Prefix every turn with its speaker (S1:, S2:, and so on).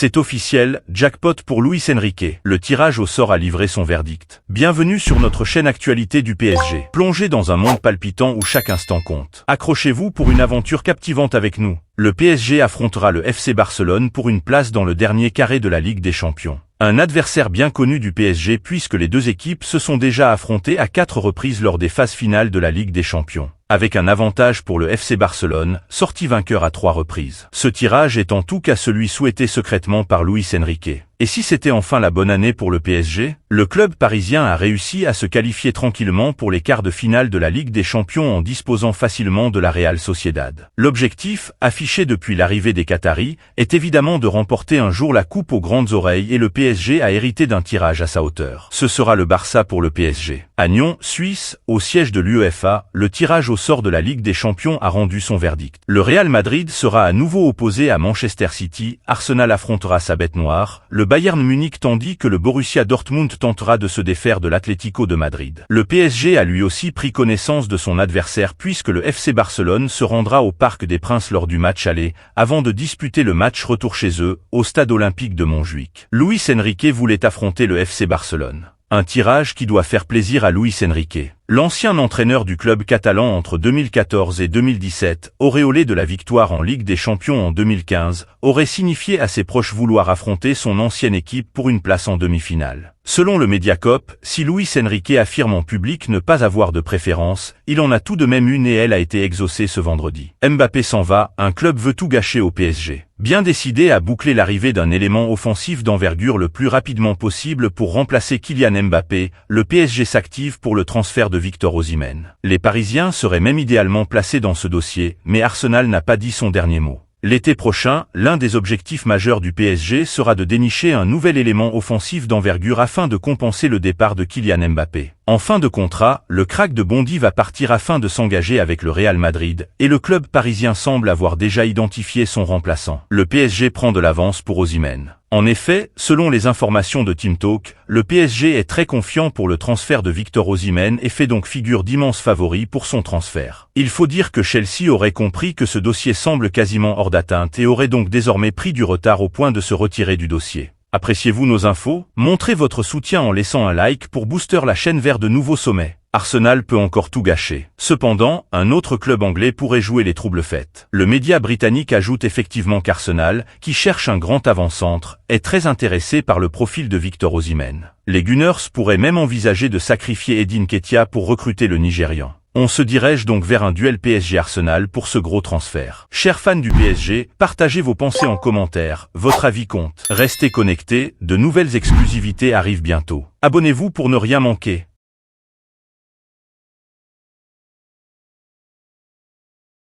S1: C'est officiel, jackpot pour Luis Enrique. Le tirage au sort a livré son verdict. Bienvenue sur notre chaîne Actualité du PSG. Plongez dans un monde palpitant où chaque instant compte. Accrochez-vous pour une aventure captivante avec nous. Le PSG affrontera le FC Barcelone pour une place dans le dernier carré de la Ligue des Champions. Un adversaire bien connu du PSG puisque les deux équipes se sont déjà affrontées à 4 reprises lors des phases finales de la Ligue des Champions. Avec un avantage pour le FC Barcelone, sorti vainqueur à 3 reprises. Ce tirage est en tout cas celui souhaité secrètement par Luis Enrique. Et si c'était enfin la bonne année pour le PSG, le club parisien a réussi à se qualifier tranquillement pour les quarts de finale de la Ligue des Champions en disposant facilement de la Real Sociedad. L'objectif, affiché depuis l'arrivée des Qataris, est évidemment de remporter un jour la coupe aux grandes oreilles et le PSG a hérité d'un tirage à sa hauteur. Ce sera le Barça pour le PSG. À Nyon, Suisse, au siège de l'UEFA, le tirage au sort de la Ligue des Champions a rendu son verdict. Le Real Madrid sera à nouveau opposé à Manchester City, Arsenal affrontera sa bête noire, le Bayern Munich tandis que le Borussia Dortmund tentera de se défaire de l'Atlético de Madrid. Le PSG a lui aussi pris connaissance de son adversaire puisque le FC Barcelone se rendra au Parc des Princes lors du match aller, avant de disputer le match retour chez eux, au stade olympique de Montjuic. Luis Enrique voulait affronter le FC Barcelone. Un tirage qui doit faire plaisir à Luis Enrique. L'ancien entraîneur du club catalan entre 2014 et 2017, auréolé de la victoire en Ligue des Champions en 2015, aurait signifié à ses proches vouloir affronter son ancienne équipe pour une place en demi-finale. Selon le Mediacorp, si Luis Enrique affirme en public ne pas avoir de préférence, il en a tout de même une et elle a été exaucée ce vendredi. Mbappé s'en va, un club veut tout gâcher au PSG. Bien décidé à boucler l'arrivée d'un élément offensif d'envergure le plus rapidement possible pour remplacer Kylian Mbappé, le PSG s'active pour le transfert de Victor Osimhen. Les Parisiens seraient même idéalement placés dans ce dossier, mais Arsenal n'a pas dit son dernier mot. L'été prochain, l'un des objectifs majeurs du PSG sera de dénicher un nouvel élément offensif d'envergure afin de compenser le départ de Kylian Mbappé. En fin de contrat, le crack de Bondy va partir afin de s'engager avec le Real Madrid, et le club parisien semble avoir déjà identifié son remplaçant. Le PSG prend de l'avance pour Osimhen. En effet, selon les informations de Team Talk, le PSG est très confiant pour le transfert de Victor Osimhen et fait donc figure d'immense favori pour son transfert. Il faut dire que Chelsea aurait compris que ce dossier semble quasiment hors d'atteinte et aurait donc désormais pris du retard au point de se retirer du dossier. Appréciez-vous nos infos? Montrez votre soutien en laissant un like pour booster la chaîne vers de nouveaux sommets. Arsenal peut encore tout gâcher. Cependant, un autre club anglais pourrait jouer les troubles fêtes. Le média britannique ajoute effectivement qu'Arsenal, qui cherche un grand avant-centre, est très intéressé par le profil de Victor Osimhen. Les Gunners pourraient même envisager de sacrifier Edin Ketia pour recruter le Nigérian. On se dirige donc vers un duel PSG-Arsenal pour ce gros transfert. Chers fans du PSG, partagez vos pensées en commentaire, votre avis compte. Restez connectés, de nouvelles exclusivités arrivent bientôt. Abonnez-vous pour ne rien manquer.